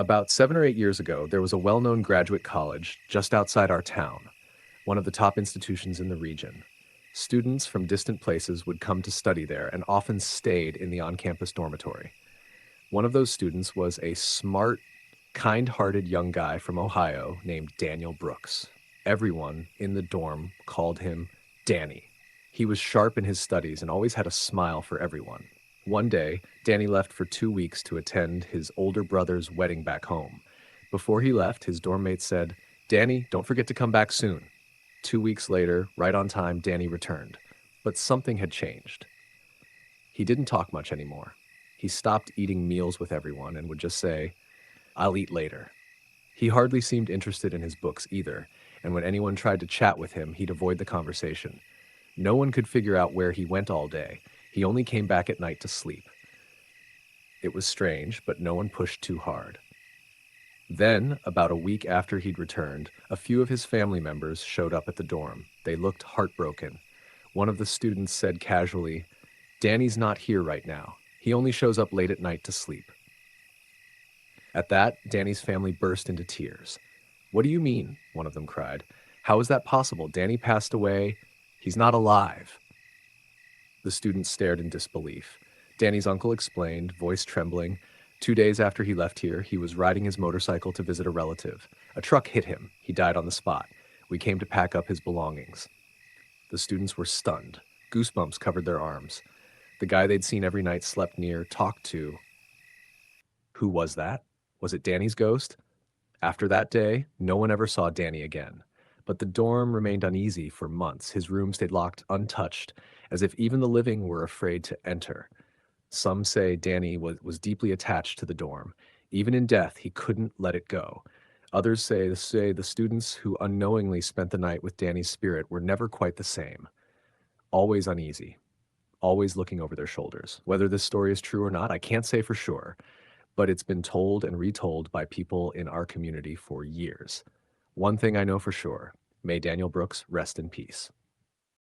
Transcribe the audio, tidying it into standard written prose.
About 7 or 8 years ago, there was a well known graduate college just outside our town, one of the top institutions in the region. Students from distant places would come to study there and often stayed in the on campus dormitory. One of those students was a smart, kind hearted young guy from Ohio named Daniel Brooks. Everyone in the dorm called him Danny. He was sharp in his studies and always had a smile for everyone. One day, Danny left for 2 weeks to attend his older brother's wedding back home. Before he left, his dorm mate said, "Danny, don't forget to come back soon." 2 weeks later, right on time, Danny returned. But something had changed. He didn't talk much anymore. He stopped eating meals with everyone and would just say, "I'll eat later." He hardly seemed interested in his books either, and when anyone tried to chat with him, he'd avoid the conversation. No one could figure out where he went all day. He only came back at night to sleep. It was strange, but no one pushed too hard. Then, about a week after he'd returned, a few of his family members showed up at the dorm. They looked heartbroken. One of the students said casually, "Danny's not here right now. He only shows up late at night to sleep." At that, Danny's family burst into tears. "What do you mean?" one of them cried. "How is that possible? Danny passed away. He's not alive." The students stared in disbelief. Danny's uncle explained, voice trembling. 2 days after he left here, he was riding his motorcycle to visit a relative. A truck hit him. He died on the spot. We came to pack up his belongings. The students were stunned. Goosebumps covered their arms. The guy they'd seen every night, slept near, talked to. Who was that? Was it Danny's ghost? After that day, no one ever saw Danny again. But the dorm remained uneasy for months. His room stayed locked untouched, as if even the living were afraid to enter. Some say Danny was deeply attached to the dorm. Even in death, he couldn't let it go. Others say the students who unknowingly spent the night with Danny's spirit were never quite the same. Always uneasy, always looking over their shoulders. Whether this story is true or not, I can't say for sure, but it's been told and retold by people in our community for years. One thing I know for sure: may Daniel Brooks rest in peace.